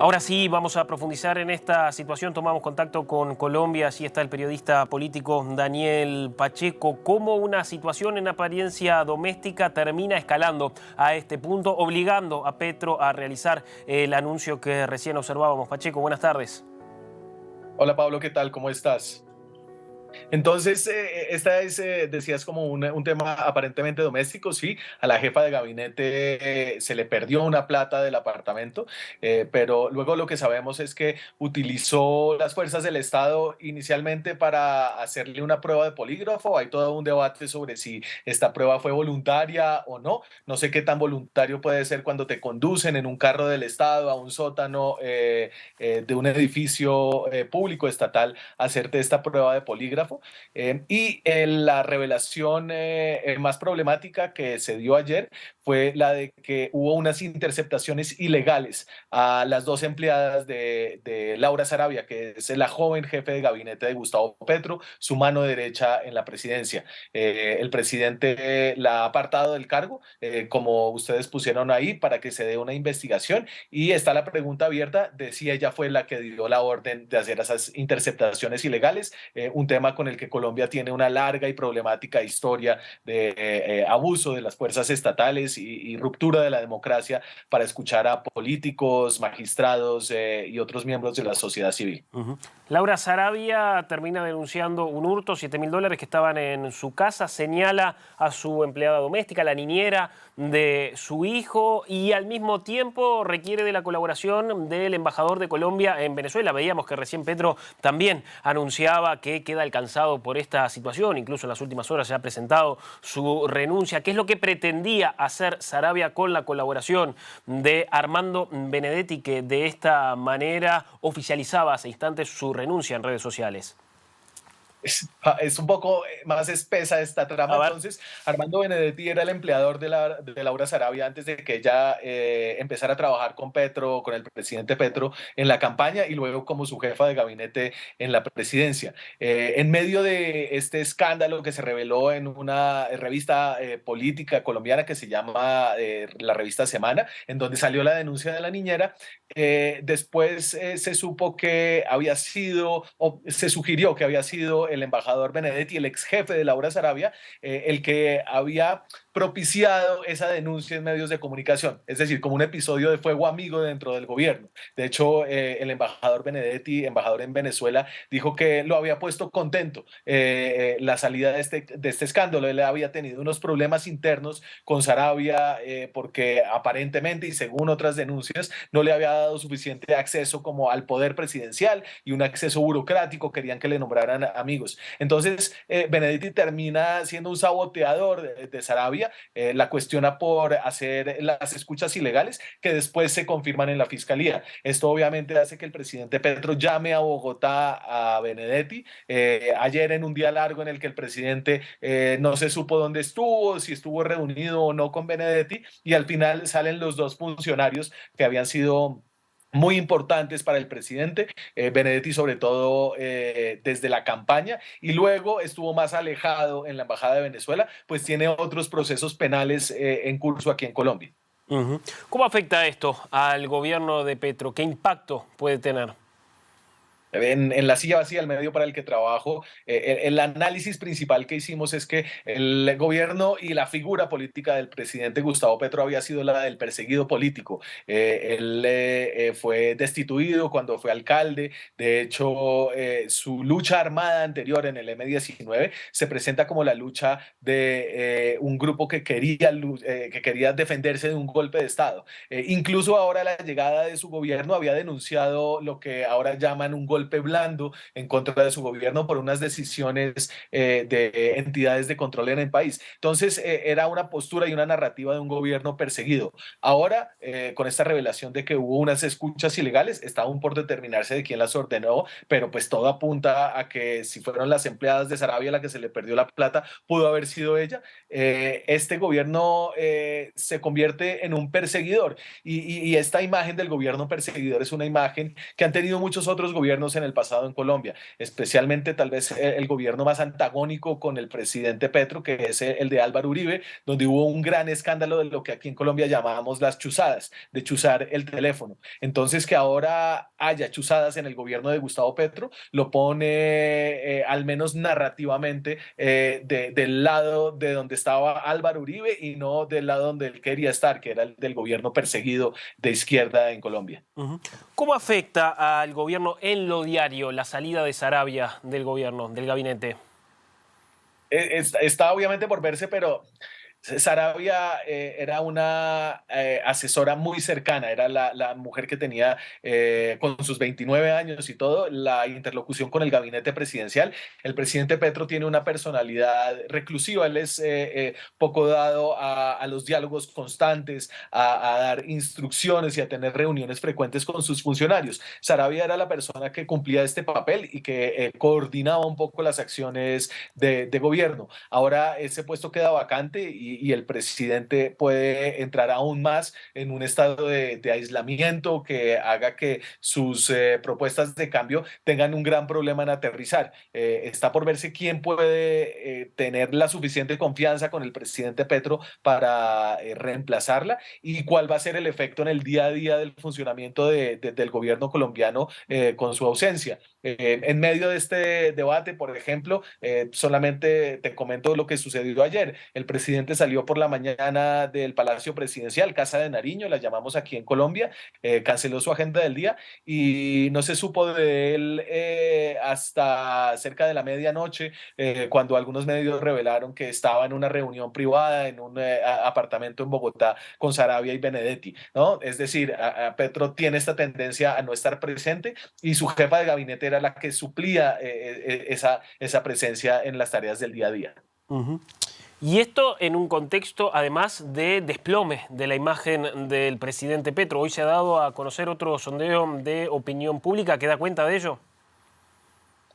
Ahora sí, vamos a profundizar en esta situación. Tomamos contacto con Colombia. Allí está el periodista político Daniel Pacheco. ¿Cómo una situación en apariencia doméstica termina escalando a este punto, obligando a Petro a realizar el anuncio que recién observábamos? Pacheco, buenas tardes. Hola Pablo, ¿qué tal? ¿Cómo estás? Entonces, esta es, decías, como un tema aparentemente doméstico, sí. A la jefa de gabinete se le perdió una plata del apartamento, pero luego lo que sabemos es que utilizó las fuerzas del Estado inicialmente para hacerle una prueba de polígrafo. Hay todo un debate sobre si esta prueba fue voluntaria o no. No sé qué tan voluntario puede ser cuando te conducen en un carro del Estado a un sótano de un edificio público estatal a hacerte esta prueba de polígrafo. La revelación más problemática que se dio ayer fue la de que hubo unas interceptaciones ilegales a las dos empleadas de Laura Sarabia, que es la joven jefe de gabinete de Gustavo Petro, su mano derecha en la presidencia. El presidente la ha apartado del cargo, como ustedes pusieron ahí, para que se dé una investigación, y está la pregunta abierta de si ella fue la que dio la orden de hacer esas interceptaciones ilegales, un tema con el que Colombia tiene una larga y problemática historia de abuso de las fuerzas estatales y ruptura de la democracia para escuchar a políticos, magistrados y otros miembros de la sociedad civil. Laura Sarabia termina denunciando un hurto, $7.000 que estaban en su casa, señala a su empleada doméstica, la niñera de su hijo, y al mismo tiempo requiere de la colaboración del embajador de Colombia en Venezuela. Veíamos que recién Petro también anunciaba que queda alcanzado por esta situación, incluso en las últimas horas se ha presentado su renuncia. ¿Qué es lo que pretendía hacer Sarabia con la colaboración de Armando Benedetti, que de esta manera oficializaba hace instantes su renuncia en redes sociales? Es un poco más espesa esta trama. A ver. Entonces, Armando Benedetti era el empleador de Laura Sarabia antes de que ella empezara a trabajar con Petro, con el presidente Petro en la campaña, y luego como su jefa de gabinete en la presidencia. En medio de este escándalo que se reveló en una revista política colombiana que se llama la revista Semana, en donde salió la denuncia de la niñera, después se supo que había sido, o se sugirió que había sido el embajador Benedetti, el ex jefe de Laura Sarabia, el que había propiciado esa denuncia en medios de comunicación, es decir, como un episodio de fuego amigo dentro del gobierno. De hecho, el embajador Benedetti, embajador en Venezuela, dijo que lo había puesto contento la salida de este escándalo. Él había tenido unos problemas internos con Sarabia porque aparentemente, y según otras denuncias, no le había dado suficiente acceso como al poder presidencial y un acceso burocrático. Querían que le nombraran amigos. Entonces, Benedetti termina siendo un saboteador de Sarabia, la cuestiona por hacer las escuchas ilegales que después se confirman en la fiscalía. Esto obviamente hace que el presidente Petro llame a Bogotá a Benedetti. Ayer, en un día largo en el que el presidente no se supo dónde estuvo, si estuvo reunido o no con Benedetti, y al final salen los dos funcionarios que habían sido muy importantes para el presidente, Benedetti sobre todo desde la campaña, y luego estuvo más alejado en la Embajada de Venezuela, pues tiene otros procesos penales en curso aquí en Colombia. ¿Cómo afecta esto al gobierno de Petro? ¿Qué impacto puede tener? En la silla vacía, el medio para el que trabajo, el análisis principal que hicimos es que el gobierno y la figura política del presidente Gustavo Petro había sido la del perseguido político. Él fue destituido cuando fue alcalde. De hecho, su lucha armada anterior en el M-19 se presenta como la lucha de un grupo que quería defenderse de un golpe de Estado. Incluso ahora la llegada de su gobierno había denunciado lo que ahora llaman un golpe blando en contra de su gobierno por unas decisiones de entidades de control en el país. Entonces, era una postura y una narrativa de un gobierno perseguido. Ahora, con esta revelación de que hubo unas escuchas ilegales, está aún por determinarse de quién las ordenó, pero pues todo apunta a que si fueron las empleadas de Sarabia la que se le perdió la plata, pudo haber sido ella. Este gobierno se convierte en un perseguidor, y esta imagen del gobierno perseguidor es una imagen que han tenido muchos otros gobiernos vimos en el pasado en Colombia, especialmente tal vez el gobierno más antagónico con el presidente Petro, que es el de Álvaro Uribe, donde hubo un gran escándalo de lo que aquí en Colombia llamábamos las chuzadas, de chuzar el teléfono. Entonces, que ahora haya chuzadas en el gobierno de Gustavo Petro, lo pone al menos narrativamente del lado de donde estaba Álvaro Uribe y no del lado donde él quería estar, que era el del gobierno perseguido de izquierda en Colombia. ¿Cómo afecta al gobierno en lo diario la salida de Sarabia del gobierno, del gabinete? Está obviamente por verse, pero Sarabia era una asesora muy cercana, era la mujer que tenía con sus 29 años y todo, la interlocución con el gabinete presidencial. El presidente Petro tiene una personalidad reclusiva, él es poco dado a los diálogos constantes, a dar instrucciones y a tener reuniones frecuentes con sus funcionarios. Sarabia era la persona que cumplía este papel y que coordinaba un poco las acciones de gobierno. Ahora ese puesto queda vacante y el presidente puede entrar aún más en un estado de aislamiento que haga que sus propuestas de cambio tengan un gran problema en aterrizar. Está por verse quién puede tener la suficiente confianza con el presidente Petro para reemplazarla y cuál va a ser el efecto en el día a día del funcionamiento del gobierno colombiano con su ausencia. En medio de este debate, por ejemplo, solamente te comento lo que sucedió ayer. El presidente salió por la mañana del Palacio Presidencial, Casa de Nariño, la llamamos aquí en Colombia, canceló su agenda del día y no se supo de él hasta cerca de la medianoche, cuando algunos medios revelaron que estaba en una reunión privada en un apartamento en Bogotá con Sarabia y Benedetti, ¿no? Es decir, a Petro tiene esta tendencia a no estar presente y su jefa de gabinete era la que suplía esa presencia en las tareas del día a día. Y esto en un contexto, además, de desplome de la imagen del presidente Petro. Hoy se ha dado a conocer otro sondeo de opinión pública que da cuenta de ello.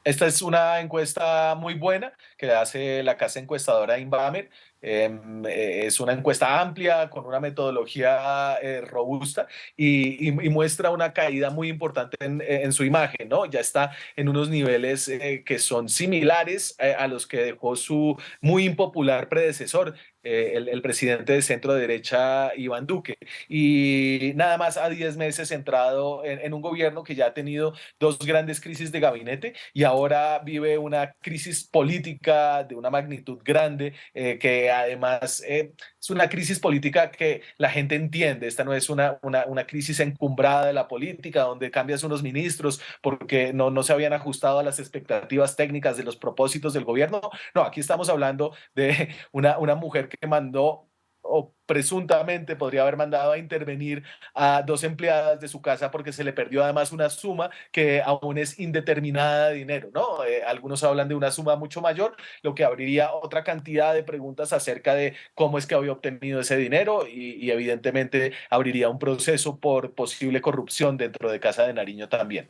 Esta es una encuesta muy buena que hace la casa encuestadora Inbamer. Es una encuesta amplia con una metodología robusta y muestra una caída muy importante en su imagen, ¿no? Ya está en unos niveles que son similares a los que dejó su muy impopular predecesor, el presidente de centro derecha Iván Duque. Y nada más a 10 meses entrado en un gobierno que ya ha tenido dos grandes crisis de gabinete y ahora vive una crisis política de una magnitud grande que además es una crisis política que la gente entiende. Esta no es una crisis encumbrada de la política donde cambias unos ministros porque no se habían ajustado a las expectativas técnicas de los propósitos del gobierno. No, aquí estamos hablando de una mujer que mandó o presuntamente podría haber mandado a intervenir a dos empleadas de su casa porque se le perdió además una suma que aún es indeterminada de dinero, ¿no? Algunos hablan de una suma mucho mayor, lo que abriría otra cantidad de preguntas acerca de cómo es que había obtenido ese dinero y evidentemente abriría un proceso por posible corrupción dentro de Casa de Nariño también.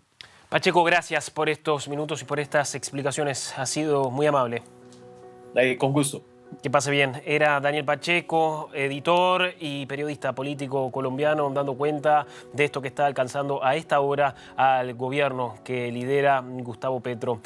Pacheco, gracias por estos minutos y por estas explicaciones. Ha sido muy amable. Con gusto. Que pase bien. Era Daniel Pacheco, editor y periodista político colombiano, dando cuenta de esto que está alcanzando a esta hora al gobierno que lidera Gustavo Petro.